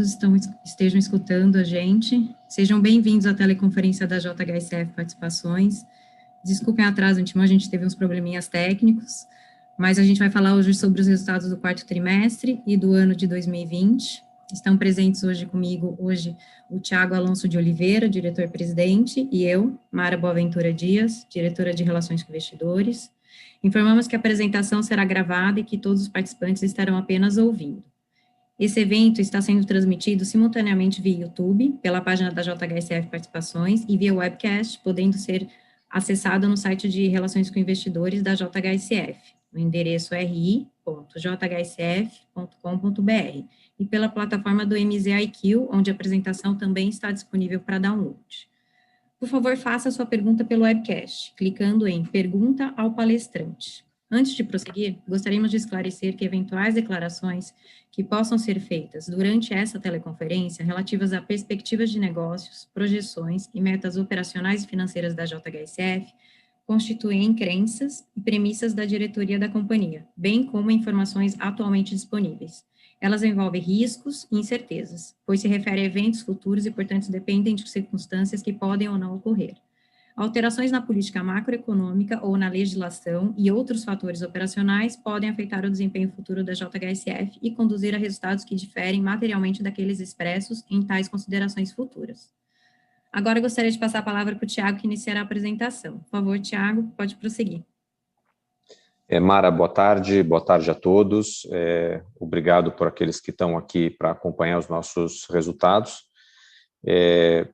estejam escutando a gente. Sejam bem-vindos à teleconferência da JHSF Participações. Desculpem o atraso, a gente teve uns probleminhas técnicos, mas a gente vai falar hoje sobre os resultados do quarto trimestre e do ano de 2020. Estão presentes hoje comigo, o Tiago Alonso de Oliveira, diretor-presidente, e eu, Mara Boaventura Dias, diretora de Relações com Investidores. Informamos que a apresentação será gravada e que todos os participantes estarão apenas ouvindo. Esse evento está sendo transmitido simultaneamente via YouTube, pela página da JHSF Participações e via webcast, podendo ser acessado no site de Relações com Investidores da JHSF, no endereço ri.jhsf.com.br, e pela plataforma do MZIQ, onde a apresentação também está disponível para download. Por favor, faça a sua pergunta pelo webcast, clicando em Pergunta ao Palestrante. Antes de prosseguir, gostaríamos de esclarecer que eventuais declarações que possam ser feitas durante essa teleconferência relativas a perspectivas de negócios, projeções e metas operacionais e financeiras da JHSF constituem crenças e premissas da diretoria da companhia, bem como informações atualmente disponíveis. Elas envolvem riscos e incertezas, pois se refere a eventos futuros e, portanto, dependem de circunstâncias que podem ou não ocorrer. Alterações na política macroeconômica ou na legislação e outros fatores operacionais podem afetar o desempenho futuro da JHSF e conduzir a resultados que diferem materialmente daqueles expressos em tais considerações futuras. Agora eu gostaria de passar a palavra para o Tiago, que iniciará a apresentação. Por favor, Tiago, pode prosseguir. Mara, boa tarde a todos. Obrigado por aqueles que estão aqui para acompanhar os nossos resultados.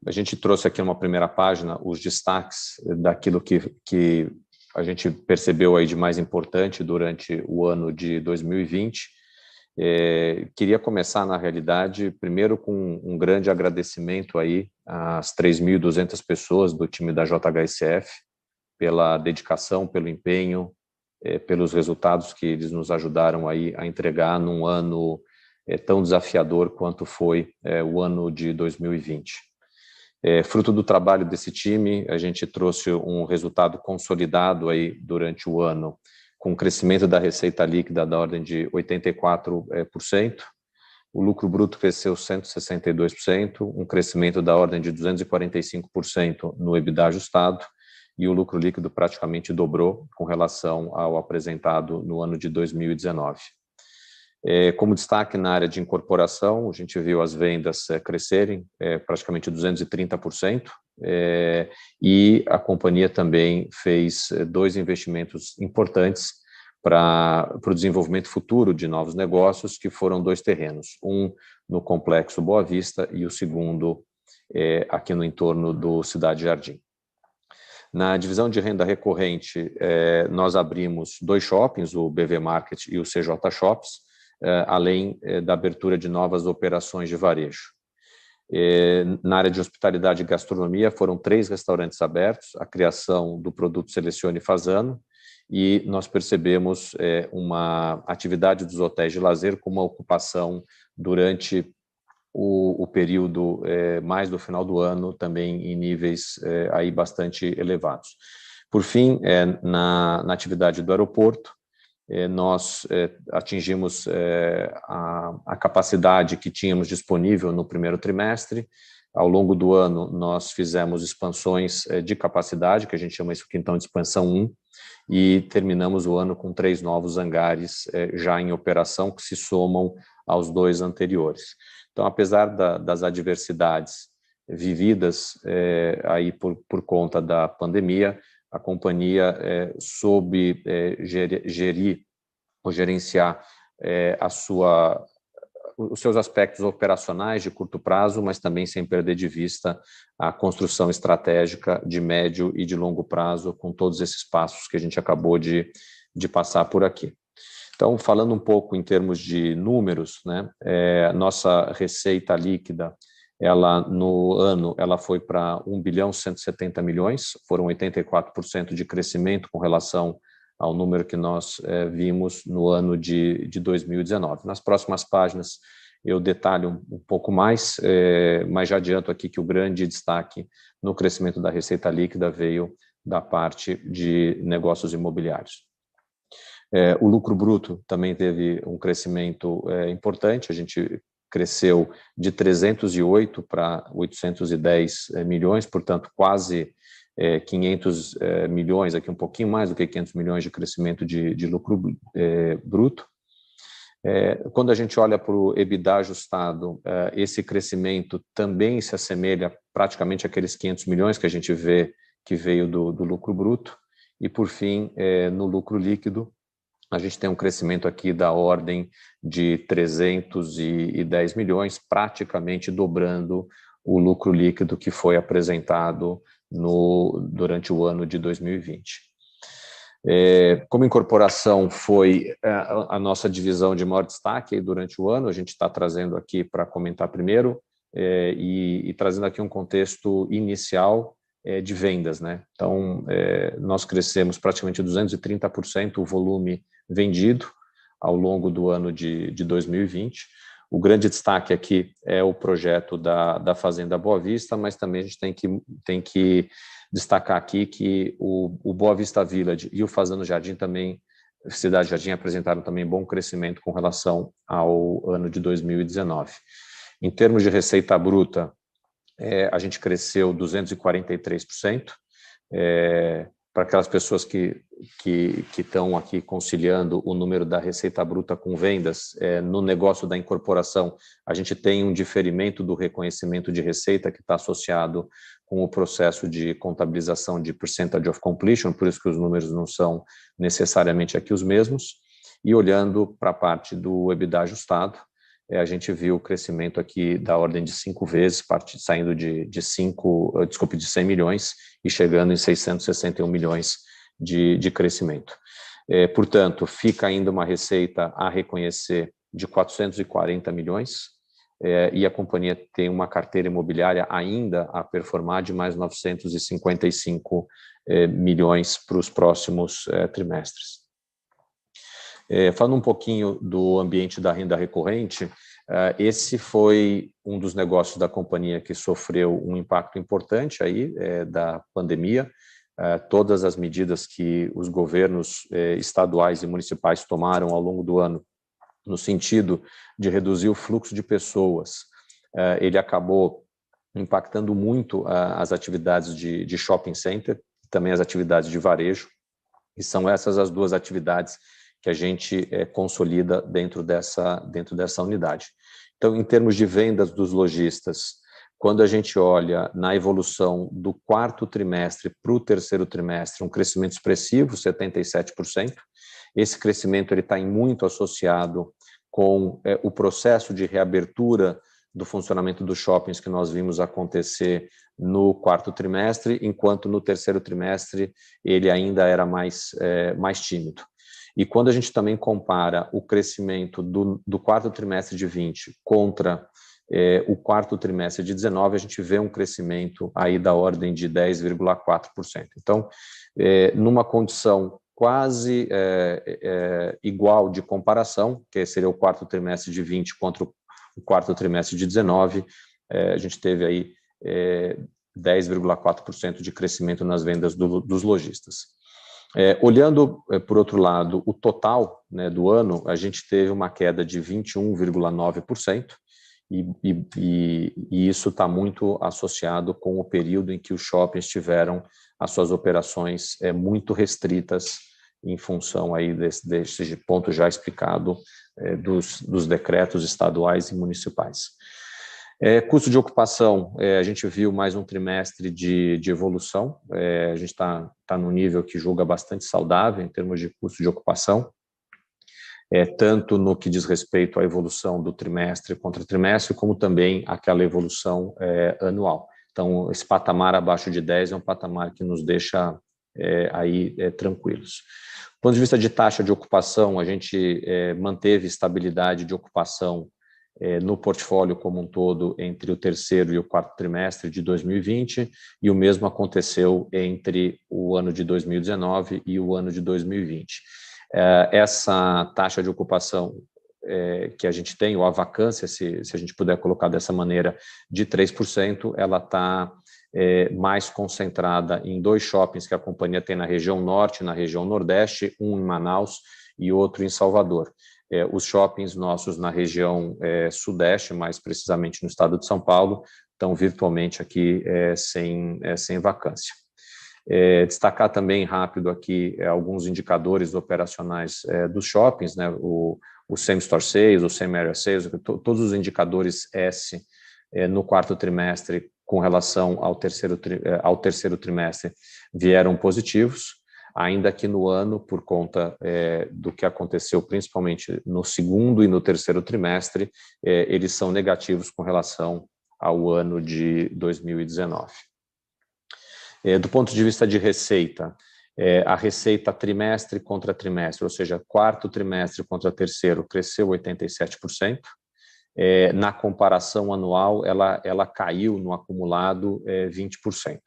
A gente trouxe aqui numa primeira página os destaques daquilo que a gente percebeu aí de mais importante durante o ano de 2020. Queria começar, na realidade, primeiro com um grande agradecimento aí às 3.200 pessoas do time da JHSF pela dedicação, pelo empenho, pelos resultados que eles nos ajudaram aí a entregar num ano tão desafiador quanto foi o ano de 2020. Fruto do trabalho desse time, a gente trouxe um resultado consolidado aí durante o ano, com um crescimento da receita líquida da ordem de 84%, o lucro bruto cresceu 162%, um crescimento da ordem de 245% no EBITDA ajustado, e o lucro líquido praticamente dobrou com relação ao apresentado no ano de 2019. Como destaque na área de incorporação, a gente viu as vendas crescerem praticamente 230%, e a companhia também fez 2 investimentos importantes para o desenvolvimento futuro de novos negócios, que foram 2 terrenos, um no Complexo Boa Vista e o segundo aqui no entorno do Cidade Jardim. Na divisão de renda recorrente, nós abrimos 2 shoppings, o BV Market e o CJ Shops, além da abertura de novas operações de varejo. Na área de hospitalidade e gastronomia, foram 3 restaurantes abertos, a criação do produto Selecione Fasano, e nós percebemos uma atividade dos hotéis de lazer com uma ocupação durante o período mais do final do ano, também em níveis aí bastante elevados. Por fim, na atividade do aeroporto, nós atingimos a capacidade que tínhamos disponível no primeiro trimestre. Ao longo do ano, nós fizemos expansões de capacidade, que a gente chama isso aqui então de expansão 1, e terminamos o ano com 3 novos hangares já em operação, que se somam aos 2 anteriores. Então, apesar das adversidades vividas aí por conta da pandemia, a companhia soube gerir ou gerenciar os seus aspectos operacionais de curto prazo, mas também sem perder de vista a construção estratégica de médio e de longo prazo, com todos esses passos que a gente acabou de passar por aqui. Então, falando um pouco em termos de números, né, a nossa receita líquida, no ano, ela foi para 1.170 bilhões, foram 84% de crescimento com relação ao número que nós vimos no ano de 2019. Nas próximas páginas eu detalho um pouco mais, mas já adianto aqui que o grande destaque no crescimento da receita líquida veio da parte de negócios imobiliários. O lucro bruto também teve um crescimento importante, a gente cresceu de 308 para 810 milhões, portanto, quase 500 milhões, aqui um pouquinho mais do que 500 milhões de crescimento de lucro bruto. Quando a gente olha para o EBITDA ajustado, esse crescimento também se assemelha praticamente àqueles 500 milhões que a gente vê que veio do lucro bruto. E, por fim, no lucro líquido, a gente tem um crescimento aqui da ordem de 310 milhões, praticamente dobrando o lucro líquido que foi apresentado durante o ano de 2020. Como incorporação foi a nossa divisão de maior destaque durante o ano, a gente está trazendo aqui para comentar primeiro e trazendo aqui um contexto inicial de vendas, né? Então, nós crescemos praticamente 230% o volume vendido ao longo do ano de 2020. O grande destaque aqui é o projeto da Fazenda Boa Vista, mas também a gente tem que destacar aqui que o Boa Vista Village e o Fazenda Jardim também, Cidade Jardim, apresentaram também bom crescimento com relação ao ano de 2019. Em termos de receita bruta, a gente cresceu 243%. Para aquelas pessoas que estão aqui conciliando o número da receita bruta com vendas, no negócio da incorporação, a gente tem um diferimento do reconhecimento de receita que está associado com o processo de contabilização de percentage of completion, por isso que os números não são necessariamente aqui os mesmos. E olhando para a parte do EBITDA ajustado, a gente viu o crescimento aqui da ordem de 5 vezes, saindo de 100 milhões e chegando em 661 milhões de crescimento. Portanto, fica ainda uma receita a reconhecer de 440 milhões e a companhia tem uma carteira imobiliária ainda a performar de mais 955 milhões para os próximos trimestres. Falando um pouquinho do ambiente da renda recorrente, esse foi um dos negócios da companhia que sofreu um impacto importante aí da pandemia. Todas as medidas que os governos estaduais e municipais tomaram ao longo do ano no sentido de reduzir o fluxo de pessoas, ele acabou impactando muito as atividades de shopping center, também as atividades de varejo, e são essas as duas atividades que a gente consolida dentro dessa unidade. Então, em termos de vendas dos lojistas, quando a gente olha na evolução do quarto trimestre para o terceiro trimestre, um crescimento expressivo, 77%. Esse crescimento está muito associado com o processo de reabertura do funcionamento dos shoppings que nós vimos acontecer no quarto trimestre, enquanto no terceiro trimestre ele ainda era mais tímido. E quando a gente também compara o crescimento do quarto trimestre de 20 contra o quarto trimestre de 19, a gente vê um crescimento aí da ordem de 10,4%. Então, numa condição quase igual de comparação, que seria o quarto trimestre de 20 contra o quarto trimestre de 19, a gente teve aí 10,4% de crescimento nas vendas dos lojistas. Olhando, por outro lado, o total, né, do ano, a gente teve uma queda de 21,9%, e isso está muito associado com o período em que os shoppings tiveram as suas operações muito restritas em função aí desse ponto já explicado dos decretos estaduais e municipais. Custo de ocupação, a gente viu mais um trimestre de evolução, a gente está num nível que julga bastante saudável em termos de custo de ocupação, tanto no que diz respeito à evolução do trimestre contra trimestre, como também aquela evolução anual. Então, esse patamar abaixo de 10 é um patamar que nos deixa aí tranquilos. Do ponto de vista de taxa de ocupação, a gente manteve estabilidade de ocupação no portfólio como um todo entre o terceiro e o quarto trimestre de 2020, e o mesmo aconteceu entre o ano de 2019 e o ano de 2020. Essa taxa de ocupação que a gente tem, ou a vacância, se a gente puder colocar dessa maneira, de 3%, ela está mais concentrada em 2 shoppings que a companhia tem na região norte e na região nordeste, um em Manaus e outro em Salvador. os shoppings nossos na região sudeste, mais precisamente no estado de São Paulo, estão virtualmente aqui sem vacância. Destacar também rápido aqui alguns indicadores operacionais dos shoppings, né? O same-store sales, o same-area sales, todos os indicadores S no quarto trimestre com relação ao terceiro trimestre vieram positivos, ainda que no ano, por conta do que aconteceu principalmente no segundo e no terceiro trimestre, eles são negativos com relação ao ano de 2019. Do ponto de vista de receita, a receita trimestre contra trimestre, ou seja, quarto trimestre contra terceiro, cresceu 87%. Na comparação anual, ela caiu no acumulado 20%.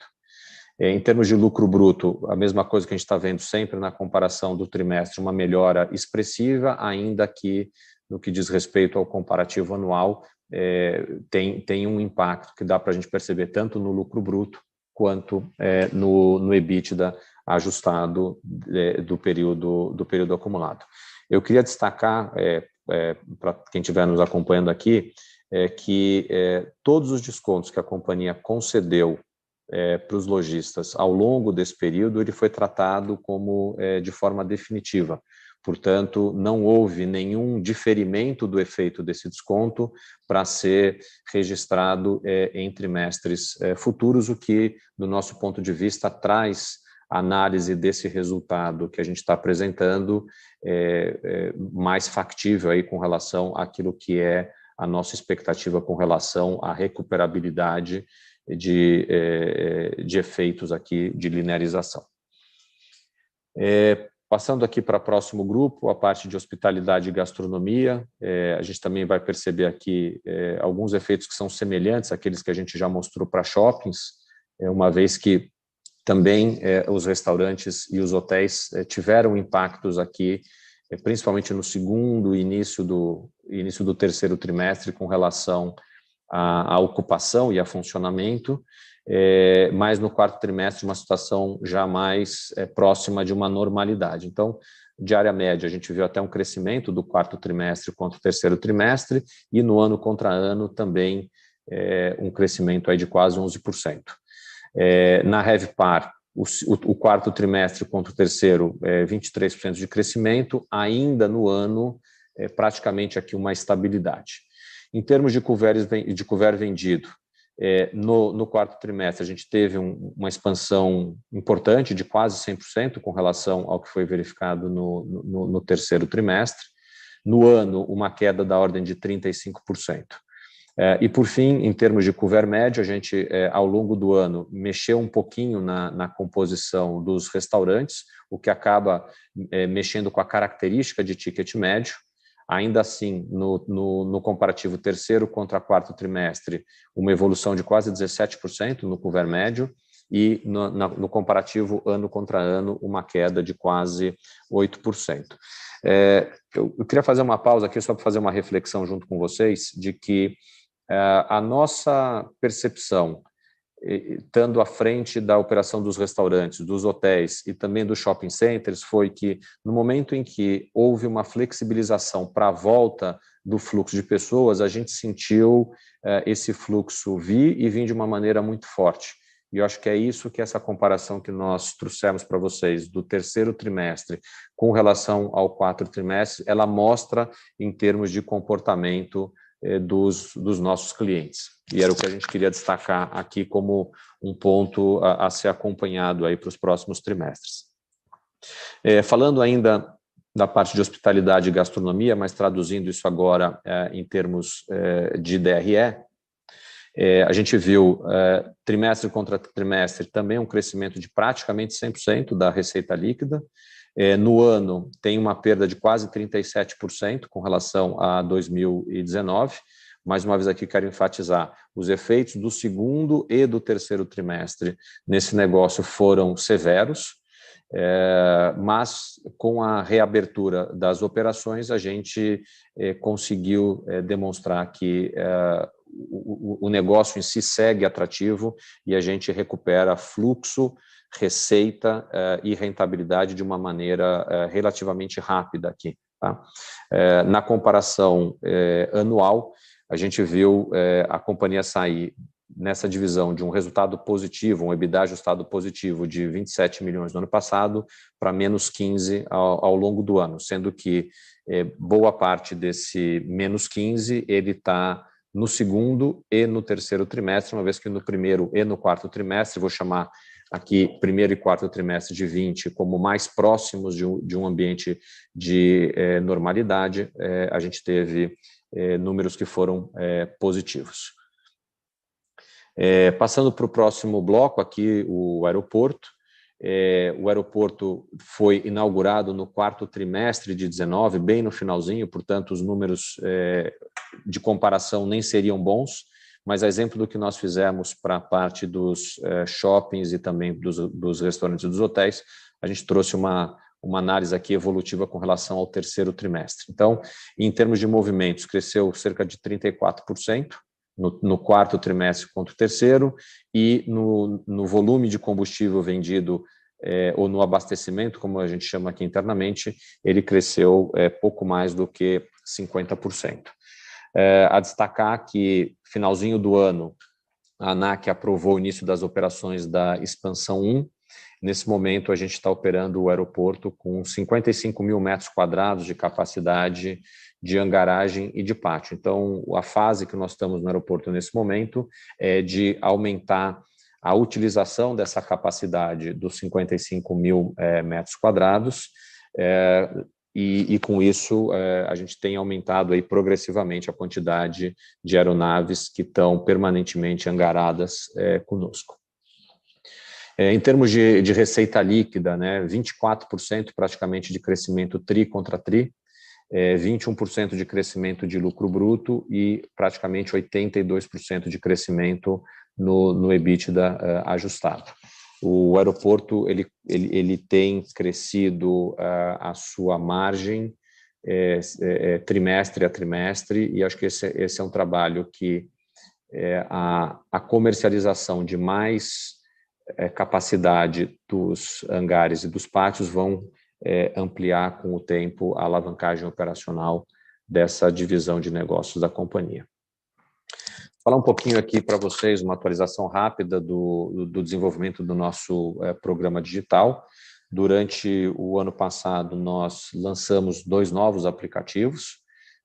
Em termos de lucro bruto, a mesma coisa que a gente está vendo sempre na comparação do trimestre, uma melhora expressiva, ainda que no que diz respeito ao comparativo anual, tem um impacto que dá para a gente perceber tanto no lucro bruto quanto no EBITDA ajustado do período acumulado. Eu queria destacar, para quem estiver nos acompanhando aqui, que todos os descontos que a companhia concedeu para os lojistas ao longo desse período, ele foi tratado como de forma definitiva. Portanto, não houve nenhum diferimento do efeito desse desconto para ser registrado em trimestres futuros, o que, do nosso ponto de vista, traz a análise desse resultado que a gente está apresentando mais factível aí com relação àquilo que é a nossa expectativa com relação à recuperabilidade de efeitos aqui de linearização. Passando aqui para o próximo grupo, a parte de hospitalidade e gastronomia, a gente também vai perceber aqui alguns efeitos que são semelhantes àqueles que a gente já mostrou para shoppings, uma vez que também os restaurantes e os hotéis tiveram impactos aqui, principalmente no segundo e início do terceiro trimestre com relação à ocupação e a funcionamento, mas no quarto trimestre uma situação já mais próxima de uma normalidade. Então, diária média, a gente viu até um crescimento do quarto trimestre contra o terceiro trimestre e no ano contra ano também um crescimento aí de quase 11%. Na RevPAR, o quarto trimestre contra o terceiro, 23% de crescimento, ainda no ano, praticamente aqui uma estabilidade. Em termos de couvert vendido, no quarto trimestre, a gente teve uma expansão importante de quase 100% com relação ao que foi verificado no terceiro trimestre. No ano, uma queda da ordem de 35%. E, por fim, em termos de couvert médio, a gente, ao longo do ano, mexeu um pouquinho na composição dos restaurantes, o que acaba mexendo com a característica de ticket médio. Ainda assim, no comparativo terceiro contra quarto trimestre, uma evolução de quase 17% no couvert médio e no comparativo ano contra ano, uma queda de quase 8%. Eu queria fazer uma pausa aqui só para fazer uma reflexão junto com vocês de que a nossa percepção, estando à frente da operação dos restaurantes, dos hotéis e também dos shopping centers, foi que no momento em que houve uma flexibilização para a volta do fluxo de pessoas, a gente sentiu esse fluxo vir de uma maneira muito forte. E eu acho que é isso que essa comparação que nós trouxemos para vocês do terceiro trimestre com relação ao quarto trimestre, ela mostra em termos de comportamento dos nossos clientes. E era o que a gente queria destacar aqui como um ponto a ser acompanhado aí para os próximos trimestres. Falando ainda da parte de hospitalidade e gastronomia, mas traduzindo isso agora em termos de DRE, a gente viu trimestre contra trimestre também um crescimento de praticamente 100% da receita líquida. No ano, tem uma perda de quase 37% com relação a 2019. Mais uma vez aqui quero enfatizar, os efeitos do segundo e do terceiro trimestre nesse negócio foram severos, mas com a reabertura das operações, a gente conseguiu demonstrar que o negócio em si segue atrativo e a gente recupera fluxo, receita e rentabilidade de uma maneira relativamente rápida aqui tá? Na comparação anual, a gente viu a companhia sair nessa divisão de um resultado positivo, um EBITDA ajustado positivo de 27 milhões no ano passado para menos 15 ao longo do ano, sendo que boa parte desse menos 15 ele está no segundo e no terceiro trimestre, uma vez que no primeiro e no quarto trimestre, vou chamar aqui primeiro e quarto trimestre de 20 como mais próximos de um ambiente de normalidade, a gente teve números que foram positivos. Passando para o próximo bloco, aqui o aeroporto. O aeroporto foi inaugurado no quarto trimestre de 19, bem no finalzinho, portanto, os números de comparação nem seriam bons, mas a exemplo do que nós fizemos para a parte dos shoppings e também dos restaurantes e dos hotéis, a gente trouxe uma análise aqui evolutiva com relação ao terceiro trimestre. Então, em termos de movimentos, cresceu cerca de 34%, no quarto trimestre contra o terceiro, e no volume de combustível vendido, ou no abastecimento, como a gente chama aqui internamente, ele cresceu pouco mais do que 50%. A destacar que, finalzinho do ano, a ANAC aprovou o início das operações da Expansão 1. Nesse momento, a gente está operando o aeroporto com 55 mil metros quadrados de capacidade de hangaragem e de pátio. Então, a fase que nós estamos no aeroporto nesse momento é de aumentar a utilização dessa capacidade dos 55 mil metros quadrados, e com isso a gente tem aumentado aí progressivamente a quantidade de aeronaves que estão permanentemente hangaradas conosco. Em termos de receita líquida, né, 24% praticamente de crescimento tri contra tri, 21% de crescimento de lucro bruto e praticamente 82% de crescimento no EBITDA ajustado. O aeroporto ele tem crescido a sua margem trimestre a trimestre, e acho que esse é um trabalho que a comercialização de mais capacidade dos hangares e dos pátios vão ampliar com o tempo a alavancagem operacional dessa divisão de negócios da companhia. Falar um pouquinho aqui para vocês, uma atualização rápida do desenvolvimento do nosso programa digital. Durante o ano passado, nós lançamos 2 novos aplicativos,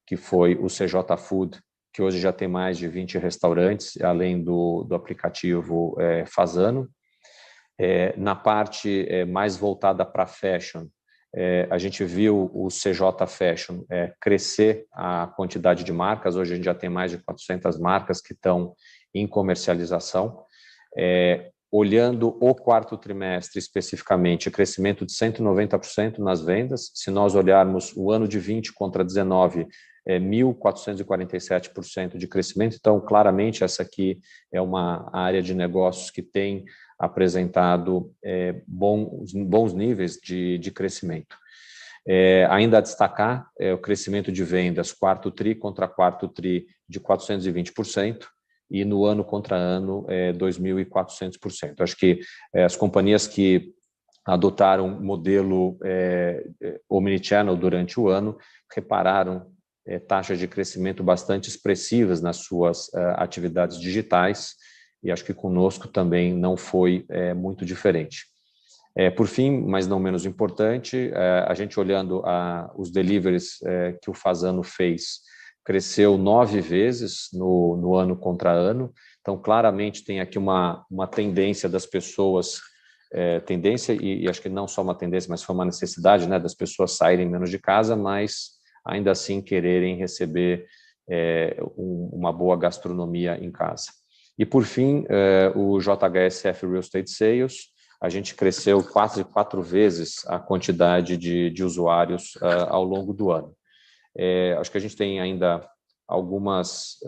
que foi o CJ Food, que hoje já tem mais de 20 restaurantes, além do aplicativo Fazano. Na parte mais voltada para fashion, a gente viu o CJ Fashion crescer a quantidade de marcas. Hoje a gente já tem mais de 400 marcas que estão em comercialização. Olhando o quarto trimestre especificamente, crescimento de 190% nas vendas. Se nós olharmos o ano de 20 contra 19, 1.447% de crescimento. Então, claramente, essa aqui é uma área de negócios que tem apresentado bons níveis de crescimento. Ainda a destacar o crescimento de vendas quarto tri contra quarto tri de 420%, e no ano contra ano 2.400%. Acho que as companhias que adotaram modelo omnichannel durante o ano repararam taxas de crescimento bastante expressivas nas suas atividades digitais, e acho que conosco também não foi muito diferente. Por fim, mas não menos importante, a gente olhando os deliveries que o Fazano fez, cresceu 9 vezes no ano contra ano. Então, claramente tem aqui uma tendência das pessoas, e acho que não só uma tendência, mas foi uma necessidade, né, das pessoas saírem menos de casa, mas ainda assim quererem receber uma boa gastronomia em casa. E, por fim, o JHSF Real Estate Sales, a gente cresceu 4 vezes a quantidade de usuários ao longo do ano. Acho que a gente tem ainda algumas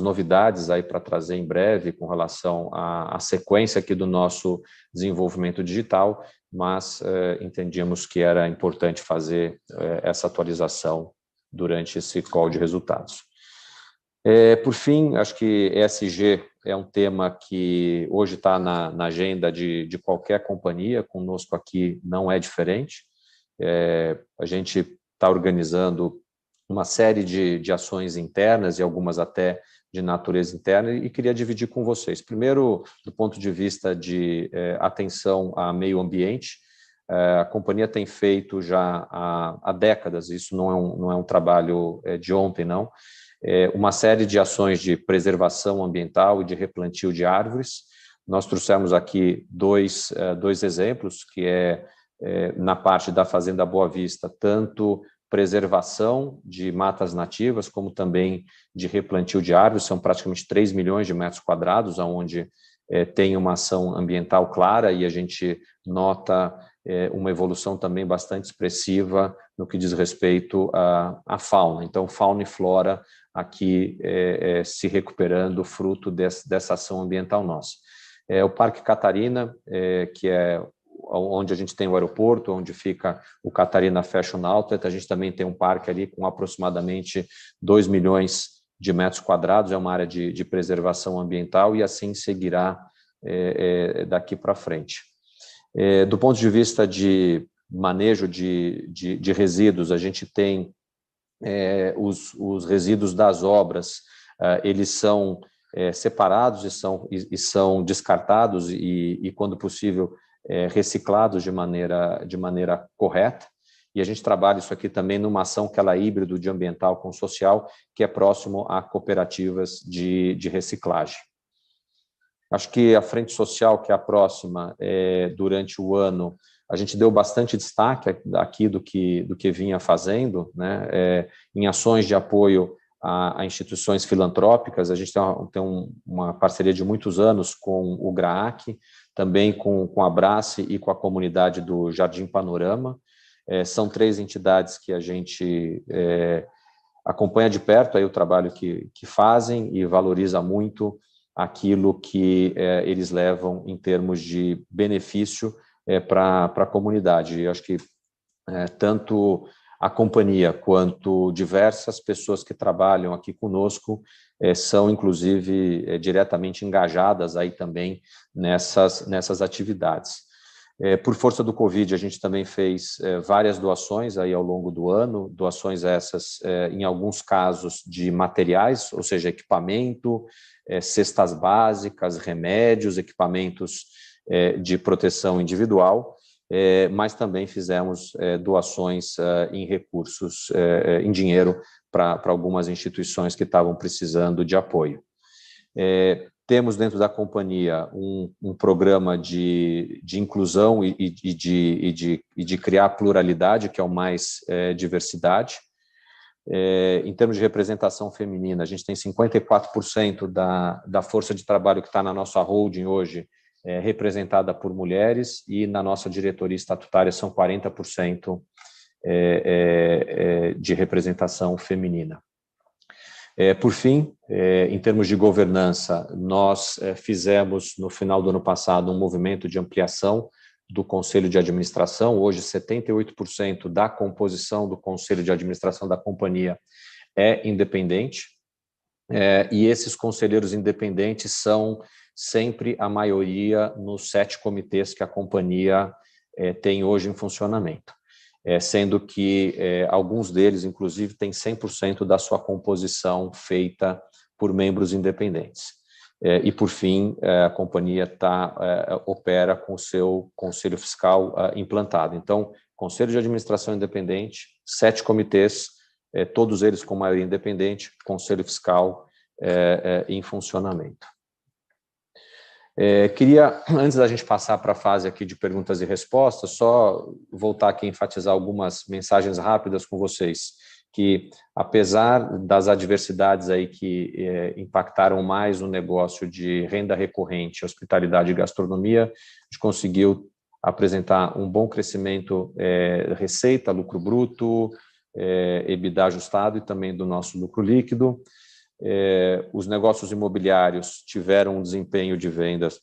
novidades aí para trazer em breve com relação à sequência aqui do nosso desenvolvimento digital, mas entendíamos que era importante fazer essa atualização durante esse call de resultados. Por fim, acho que ESG é um tema que hoje está na agenda de qualquer companhia, conosco aqui não é diferente. A gente está organizando uma série de ações internas e algumas até de natureza interna, e queria dividir com vocês. Primeiro, do ponto de vista de atenção ao meio ambiente, a companhia tem feito já há décadas, isso não é um trabalho de ontem, não, uma série de ações de preservação ambiental e de replantio de árvores. Nós trouxemos aqui dois exemplos, que na parte da Fazenda Boa Vista, tanto preservação de matas nativas, como também de replantio de árvores, são praticamente 3 milhões de metros quadrados, onde tem uma ação ambiental clara, e a gente nota uma evolução também bastante expressiva no que diz respeito à fauna. Então, fauna e flora aqui se recuperando fruto dessa ação ambiental nossa. O Parque Catarina, que é onde a gente tem o aeroporto, onde fica o Catarina Fashion Outlet, a gente também tem um parque ali com aproximadamente 2 milhões de metros quadrados, é uma área de preservação ambiental, e assim seguirá daqui para frente. Do ponto de vista de manejo de resíduos, a gente tem os resíduos das obras, eles são separados e são descartados e quando possível, reciclados de maneira correta, e a gente trabalha isso aqui também numa ação que ela é híbrido de ambiental com social, que é próximo a cooperativas de reciclagem. Acho que a frente social, que é a próxima, durante o ano, a gente deu bastante destaque aqui do que vinha fazendo, né, em ações de apoio a instituições filantrópicas. A gente tem uma parceria de muitos anos com o GRAAC, também com a Abrace e com a comunidade do Jardim Panorama. São 3 entidades que a gente acompanha de perto aí o trabalho que fazem e valoriza muito aquilo que eles levam em termos de benefício para a comunidade. Eu acho que tanto a companhia quanto diversas pessoas que trabalham aqui conosco são, inclusive, diretamente engajadas aí também nessas atividades. Por força do Covid, a gente também fez várias doações aí ao longo do ano, doações essas, em alguns casos, de materiais, ou seja, equipamento, cestas básicas, remédios, equipamentos de proteção individual, mas também fizemos doações em recursos, em dinheiro, para algumas instituições que estavam precisando de apoio. Temos dentro da companhia um programa de inclusão e de criar pluralidade, que é o Mais Diversidade. Em termos de representação feminina, a gente tem 54% da força de trabalho que está na nossa holding hoje, representada por mulheres, e na nossa diretoria estatutária são 40% de representação feminina. Por fim, em termos de governança, nós fizemos no final do ano passado um movimento de ampliação do Conselho de Administração. Hoje, 78% da composição do Conselho de Administração da companhia é independente, e esses conselheiros independentes são sempre a maioria nos 7 comitês que a companhia tem hoje em funcionamento, sendo que alguns deles, inclusive, têm 100% da sua composição feita por membros independentes. E, por fim, a companhia opera com o seu conselho fiscal implantado. Então, Conselho de Administração independente, 7 comitês, todos eles com maioria independente, conselho fiscal em funcionamento. Queria, antes da gente passar para a fase aqui de perguntas e respostas, só voltar aqui a enfatizar algumas mensagens rápidas com vocês, que apesar das adversidades aí que impactaram mais o negócio de renda recorrente, hospitalidade e gastronomia, a gente conseguiu apresentar um bom crescimento receita, lucro bruto, EBITDA ajustado e também do nosso lucro líquido. Os negócios imobiliários tiveram um desempenho de vendas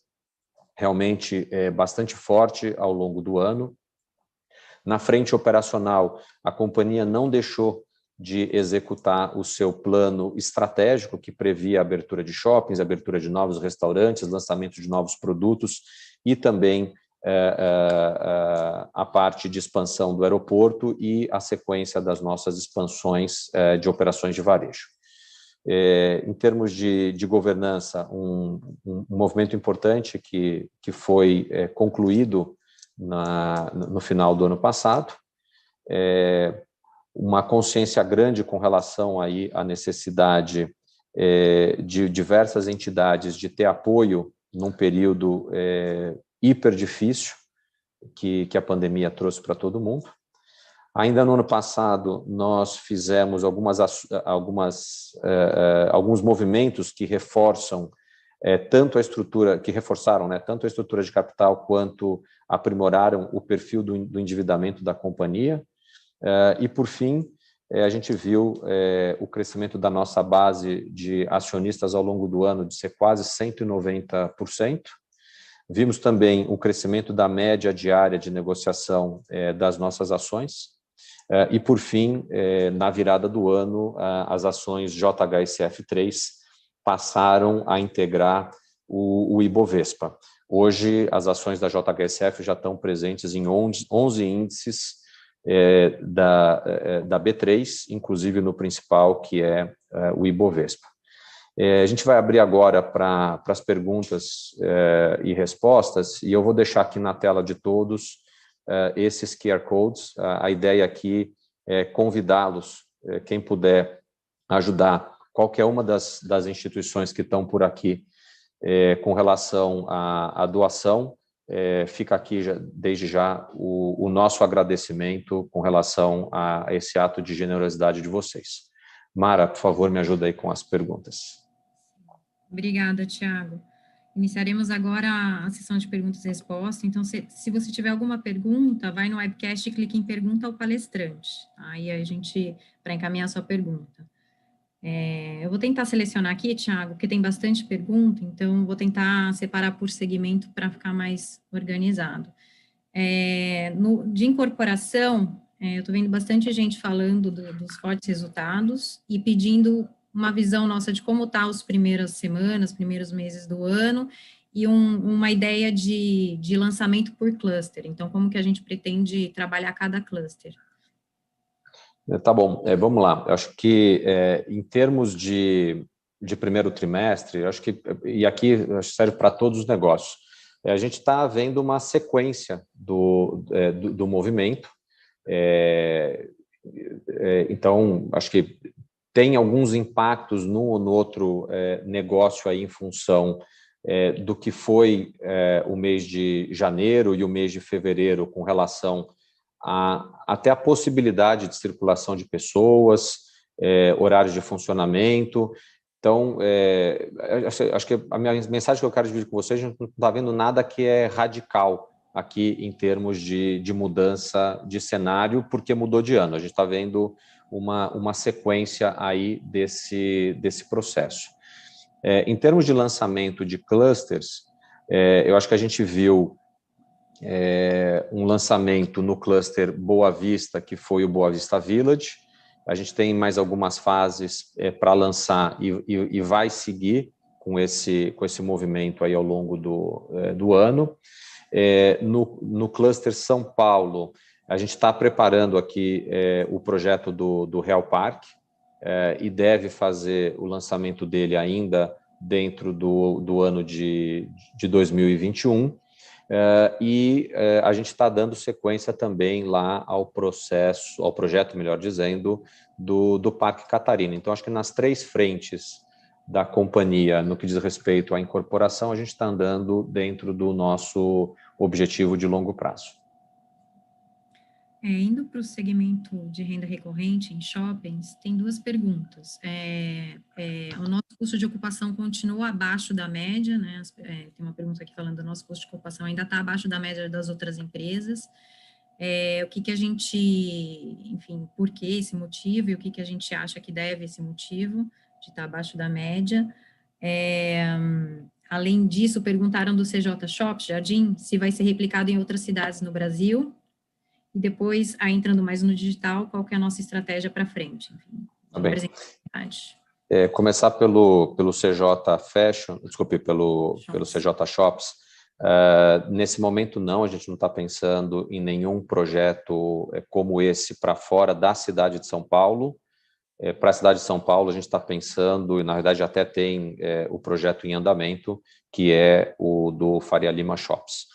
realmente bastante forte ao longo do ano. Na frente operacional, a companhia não deixou de executar o seu plano estratégico, que previa a abertura de shoppings, abertura de novos restaurantes, lançamento de novos produtos e também a parte de expansão do aeroporto e a sequência das nossas expansões de operações de varejo. Em termos de governança, um movimento importante que foi concluído no final do ano passado, uma consciência grande com relação aí à necessidade de diversas entidades de ter apoio num período hiper difícil que a pandemia trouxe para todo mundo. Ainda no ano passado, nós fizemos alguns movimentos que reforçam tanto a estrutura, que reforçaram, né, tanto a estrutura de capital quanto aprimoraram o perfil do endividamento da companhia. E, por fim, a gente viu o crescimento da nossa base de acionistas ao longo do ano de ser quase 190%. Vimos também o crescimento da média diária de negociação das nossas ações. E, por fim, na virada do ano, as ações JHSF3 passaram a integrar o Ibovespa. Hoje, as ações da JHSF já estão presentes em 11 índices da B3, inclusive no principal, que é o Ibovespa. A gente vai abrir agora para as perguntas e respostas, e eu vou deixar aqui na tela de todos esses QR Codes. A ideia aqui é convidá-los, quem puder ajudar qualquer uma das instituições que estão por aqui com relação à doação, fica aqui desde já o nosso agradecimento com relação a esse ato de generosidade de vocês. Mara, por favor, me ajuda aí com as perguntas. Obrigada, Thiago. Iniciaremos agora a sessão de perguntas e respostas. Então, se você tiver alguma pergunta, vai no webcast e clique em pergunta ao palestrante. Aí a gente, para encaminhar a sua pergunta. Eu vou tentar selecionar aqui, Thiago, porque tem bastante pergunta, então vou tentar separar por segmento para ficar mais organizado. De incorporação, eu estou vendo bastante gente falando dos fortes resultados e pedindo uma visão nossa de como está as primeiras semanas, primeiros meses do ano, e uma ideia de lançamento por cluster. Então, como que a gente pretende trabalhar cada cluster? Tá bom, vamos lá. Eu acho que em termos de primeiro trimestre, eu acho que, e aqui serve para todos os negócios, a gente está vendo uma sequência do movimento. Então, acho que tem alguns impactos num ou no outro negócio aí em função do que foi o mês de janeiro e o mês de fevereiro com relação até a possibilidade de circulação de pessoas, horários de funcionamento. Então, acho que a minha mensagem que eu quero dividir com vocês, a gente não está vendo nada que é radical aqui em termos de mudança de cenário, porque mudou de ano. A gente está vendo uma sequência aí desse processo. Em termos de lançamento de clusters, eu acho que a gente viu um lançamento no cluster Boa Vista, que foi o Boa Vista Village. A gente tem mais algumas fases para lançar e vai seguir com esse movimento aí ao longo do ano. No cluster São Paulo, a gente está preparando aqui o projeto do Real Parque e deve fazer o lançamento dele ainda dentro do ano de 2021. A gente está dando sequência também lá ao projeto, melhor dizendo, do Parque Catarina. Então, acho que nas três frentes da companhia, no que diz respeito à incorporação, a gente está andando dentro do nosso objetivo de longo prazo. Indo para o segmento de renda recorrente em shoppings, tem duas perguntas. O nosso custo de ocupação continua abaixo da média, né? Tem uma pergunta aqui falando do nosso custo de ocupação ainda está abaixo da média das outras empresas. O que a gente, enfim, por que esse motivo e o que a gente acha que deve esse motivo de estar abaixo da média. Além disso, perguntaram do CJ Shops, Jardim, se vai ser replicado em outras cidades no Brasil. E depois, entrando mais no digital, qual que é a nossa estratégia para frente? Enfim, tá bem. Começar pelo CJ Fashion, desculpe, pelo CJ Shops. Nesse momento, não, a gente não está pensando em nenhum projeto como esse para fora da cidade de São Paulo. Para a cidade de São Paulo, a gente está pensando, e na verdade até tem o projeto em andamento, que é o do Faria Lima Shops.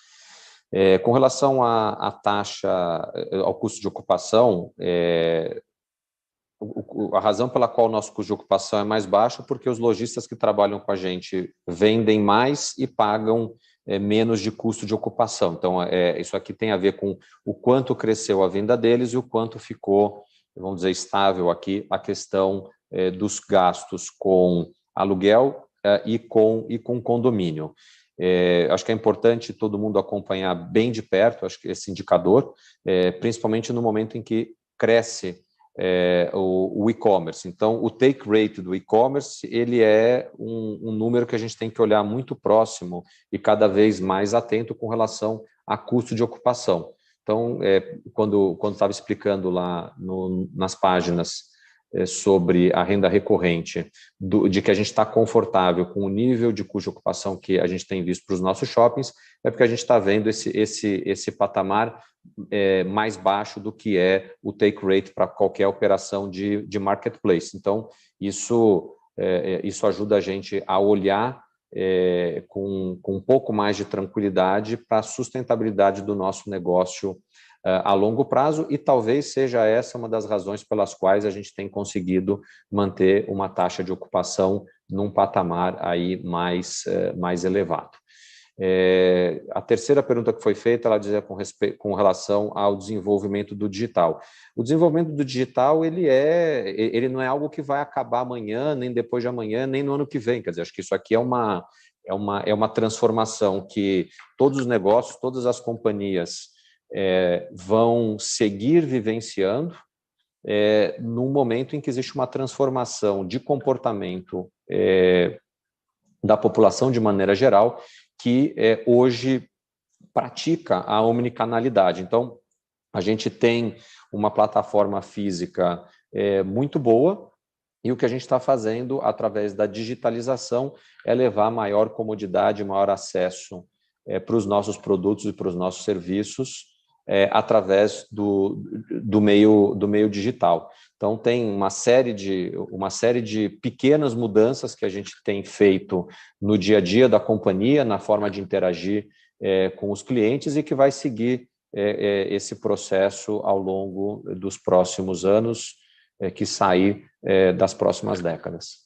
Com relação à taxa, ao custo de ocupação, a razão pela qual o nosso custo de ocupação é mais baixo é porque os lojistas que trabalham com a gente vendem mais e pagam menos de custo de ocupação. Então, isso aqui tem a ver com o quanto cresceu a venda deles e o quanto ficou, vamos dizer, estável aqui a questão dos gastos com aluguel e com condomínio. Acho que é importante todo mundo acompanhar bem de perto, acho que esse indicador, principalmente no momento em que cresce o e-commerce. Então, o take rate do e-commerce, ele é um número que a gente tem que olhar muito próximo e cada vez mais atento com relação a custo de ocupação. Então, quando estava explicando lá nas páginas sobre a renda recorrente, de que a gente está confortável com o nível de custo de ocupação que a gente tem visto para os nossos shoppings, é porque a gente está vendo esse patamar mais baixo do que é o take rate para qualquer operação de marketplace. Então, isso ajuda a gente a olhar com um pouco mais de tranquilidade para a sustentabilidade do nosso negócio a longo prazo, e talvez seja essa uma das razões pelas quais a gente tem conseguido manter uma taxa de ocupação num patamar aí mais elevado. A terceira pergunta que foi feita, ela dizia com relação ao desenvolvimento do digital. O desenvolvimento do digital, ele não é algo que vai acabar amanhã, nem depois de amanhã, nem no ano que vem. Quer dizer, acho que isso aqui é uma transformação que todos os negócios, todas as companhias vão seguir vivenciando num momento em que existe uma transformação de comportamento da população de maneira geral, que hoje pratica a omnicanalidade. Então, a gente tem uma plataforma física muito boa, e o que a gente está fazendo através da digitalização é levar maior comodidade, maior acesso para os nossos produtos e para os nossos serviços através do meio digital. Então, tem uma série de pequenas mudanças que a gente tem feito no dia a dia da companhia, na forma de interagir com os clientes, e que vai seguir esse processo ao longo dos próximos anos, que sair das próximas décadas.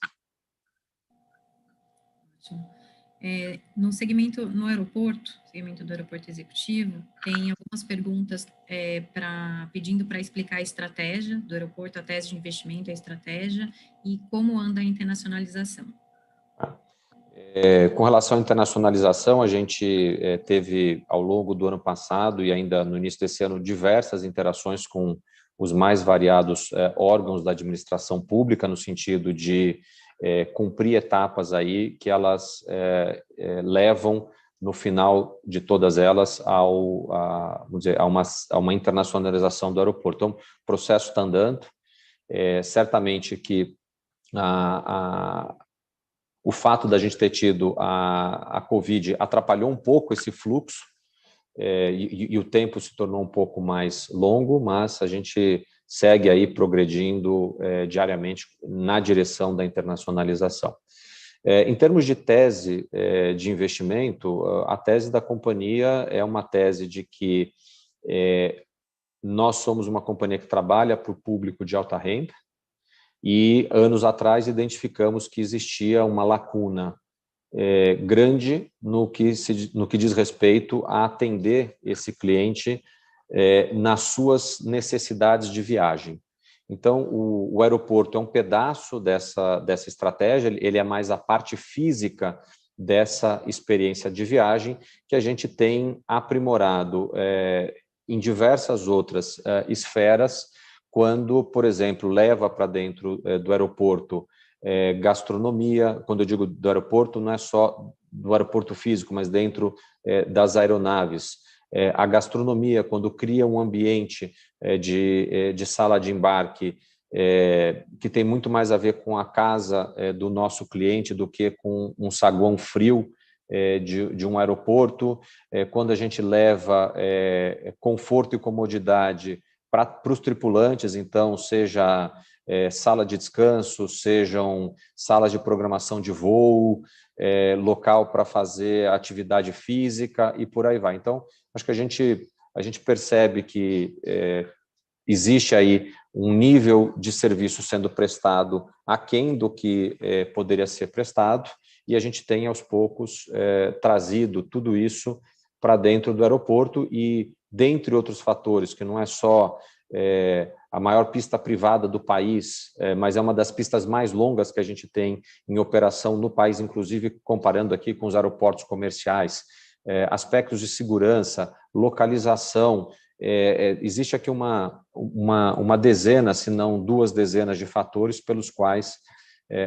No segmento do aeroporto executivo, tem algumas perguntas pedindo para explicar a estratégia do aeroporto, a tese de investimento, a estratégia e como anda a internacionalização. Com relação à internacionalização, a gente teve ao longo do ano passado e ainda no início desse ano diversas interações com os mais variados órgãos da administração pública, no sentido de cumprir etapas aí que elas levam, no final de todas elas, a uma internacionalização do aeroporto. Então, o processo está andando. Certamente que o fato da gente ter tido a Covid atrapalhou um pouco esse fluxo, e o tempo se tornou um pouco mais longo, mas a gente segue aí progredindo diariamente na direção da internacionalização. Em termos de tese de investimento, a tese da companhia é uma tese de que nós somos uma companhia que trabalha para o público de alta renda, e anos atrás identificamos que existia uma lacuna grande no que diz respeito a atender esse cliente nas suas necessidades de viagem. Então, o aeroporto é um pedaço dessa estratégia, ele é mais a parte física dessa experiência de viagem, que a gente tem aprimorado em diversas outras esferas, quando, por exemplo, leva para dentro do aeroporto gastronomia. Quando eu digo do aeroporto, não é só do aeroporto físico, mas dentro das aeronaves. A gastronomia, quando cria um ambiente de sala de embarque, que tem muito mais a ver com a casa do nosso cliente do que com um saguão frio de um aeroporto, quando a gente leva conforto e comodidade para os tripulantes, então, seja sala de descanso, sejam salas de programação de voo, local para fazer atividade física e por aí vai. Então, acho que a gente percebe que existe aí um nível de serviço sendo prestado aquém do que poderia ser prestado, e a gente tem, aos poucos, trazido tudo isso para dentro do aeroporto e, dentre outros fatores, que não é só a maior pista privada do país, mas é uma das pistas mais longas que a gente tem em operação no país, inclusive comparando aqui com os aeroportos comerciais, aspectos de segurança, localização. Existe aqui uma dezena, se não 2 dezenas de fatores pelos quais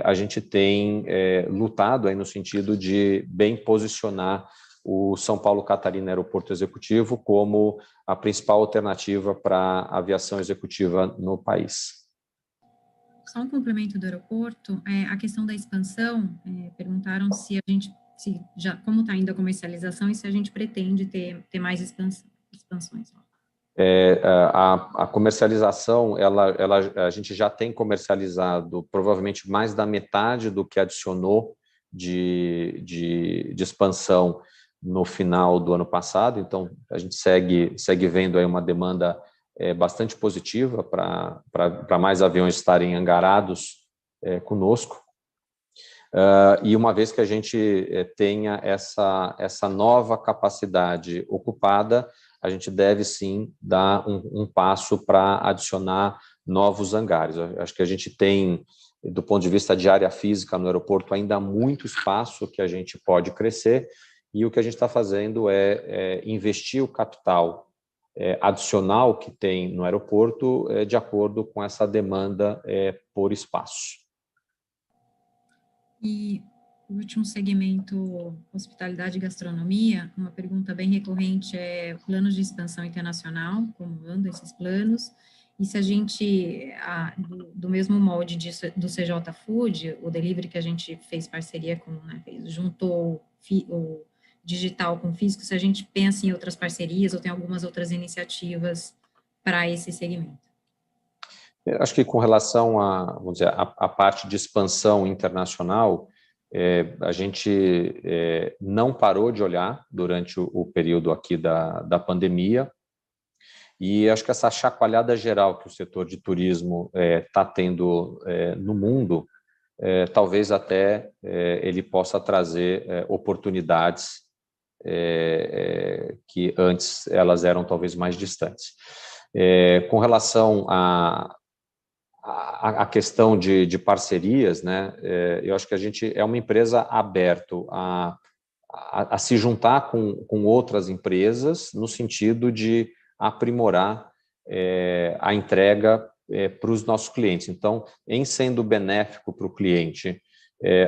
a gente tem lutado aí no sentido de bem posicionar o São Paulo Catarina Aeroporto Executivo como a principal alternativa para a aviação executiva no país. Só um complemento do aeroporto, a questão da expansão, perguntaram se a gente, como está indo a comercialização e se a gente pretende ter mais expansões. A comercialização, a gente já tem comercializado provavelmente mais da metade do que adicionou de expansão no final do ano passado, então a gente segue vendo aí uma demanda bastante positiva para mais aviões estarem angarados conosco. E uma vez que a gente tenha essa nova capacidade ocupada, a gente deve sim dar um passo para adicionar novos hangares. Acho que a gente tem, do ponto de vista de área física no aeroporto, ainda muito espaço que a gente pode crescer, e o que a gente está fazendo é investir o capital adicional que tem no aeroporto de acordo com essa demanda por espaço. E o último segmento, hospitalidade e gastronomia, uma pergunta bem recorrente é planos de expansão internacional, como andam esses planos, e se a gente, do mesmo molde do CJ Food, o delivery que a gente fez parceria com, juntou o digital com o físico, se a gente pensa em outras parcerias ou tem algumas outras iniciativas para esse segmento. Eu acho que com relação vamos dizer, a parte de expansão internacional, a gente não parou de olhar durante o período aqui da pandemia, e acho que essa chacoalhada geral que o setor de turismo está tendo no mundo, talvez até ele possa trazer oportunidades que antes elas eram talvez mais distantes. Com relação a questão de parcerias, né? Eu acho que a gente é uma empresa aberta a se juntar com outras empresas no sentido de aprimorar a entrega para os nossos clientes. Então, em sendo benéfico para o cliente,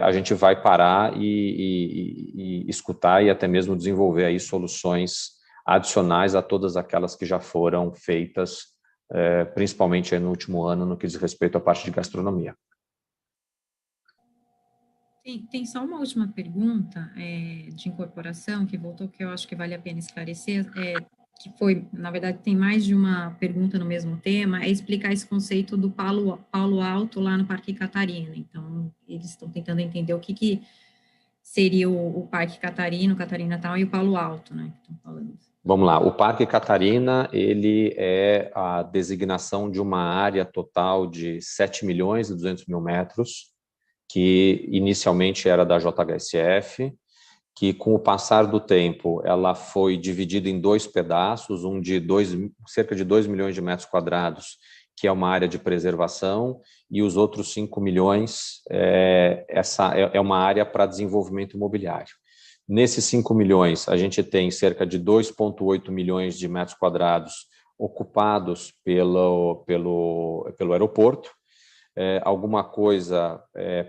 a gente vai parar e escutar e até mesmo desenvolver aí soluções adicionais a todas aquelas que já foram feitas, principalmente no último ano, no que diz respeito à parte de gastronomia. Tem só uma última pergunta de incorporação que voltou, que eu acho que vale a pena esclarecer, que foi, na verdade, tem mais de uma pergunta no mesmo tema, é explicar esse conceito do Palo Alto lá no Parque Catarina. Então, eles estão tentando entender o que seria o Parque Catarina tal, e o Palo Alto, né, que estão falando. Vamos lá, o Parque Catarina, ele é a designação de uma área total de 7.200.000 metros, que inicialmente era da JHSF, que com o passar do tempo ela foi dividida em 2 pedaços, um de cerca de 2 milhões de metros quadrados, que é uma área de preservação, e os outros 5 milhões, essa é uma área para desenvolvimento imobiliário. Nesses 5 milhões, a gente tem cerca de 2,8 milhões de metros quadrados ocupados pelo aeroporto, alguma coisa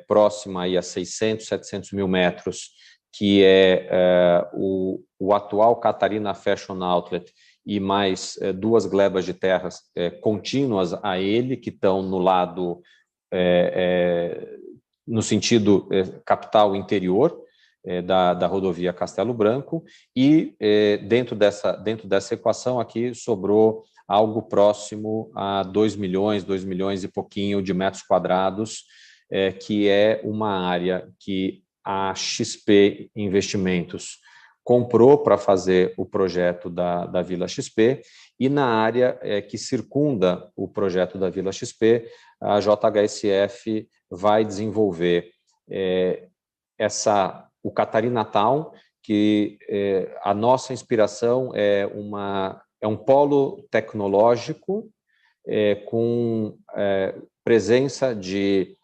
próxima aí a 600, 700 mil metros, que é o atual Catarina Fashion Outlet, e mais 2 glebas de terras contínuas a ele, que estão no lado, no sentido capital interior, da rodovia Castelo Branco, e dentro dessa equação aqui sobrou algo próximo a 2 milhões e pouquinho de metros quadrados, que é uma área que a XP Investimentos comprou para fazer o projeto da Vila XP, e na área que circunda o projeto da Vila XP, a JHSF vai desenvolver o Catarinatal, que a nossa inspiração é um polo tecnológico com presença de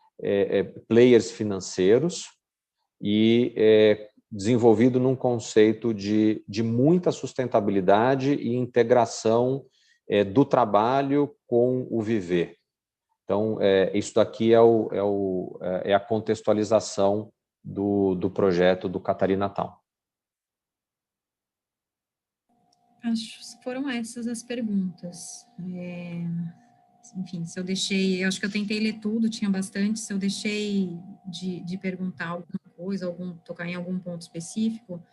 players financeiros e desenvolvido num conceito de muita sustentabilidade e integração do trabalho com o viver. Então, isso daqui é a contextualização do projeto do Catarinatal. Acho que foram essas as perguntas. Enfim, se eu deixei, eu acho que eu tentei ler tudo, tinha bastante, se eu deixei de perguntar alguma coisa, tocar em algum ponto específico,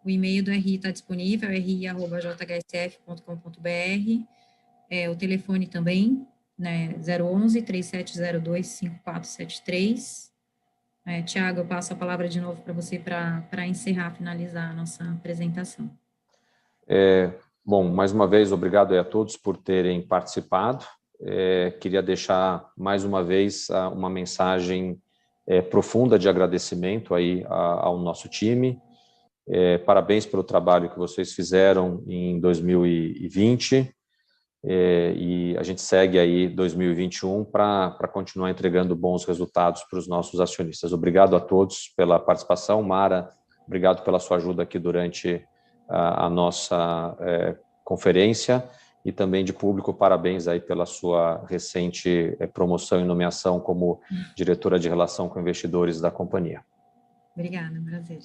o e-mail do RI está disponível, ri@jhsf.com.br, o telefone também, né, 011-3702-5473. Tiago, eu passo a palavra de novo para você para encerrar, finalizar a nossa apresentação. Bom, mais uma vez, obrigado a todos por terem participado. Queria deixar mais uma vez uma mensagem profunda de agradecimento aí ao nosso time. Parabéns pelo trabalho que vocês fizeram em 2020, e a gente segue aí 2021 para continuar entregando bons resultados para os nossos acionistas. Obrigado a todos pela participação. Mara, obrigado pela sua ajuda aqui durante a nossa conferência, e também de público, parabéns aí pela sua recente promoção e nomeação como diretora de relação com investidores da companhia. Obrigada, prazer.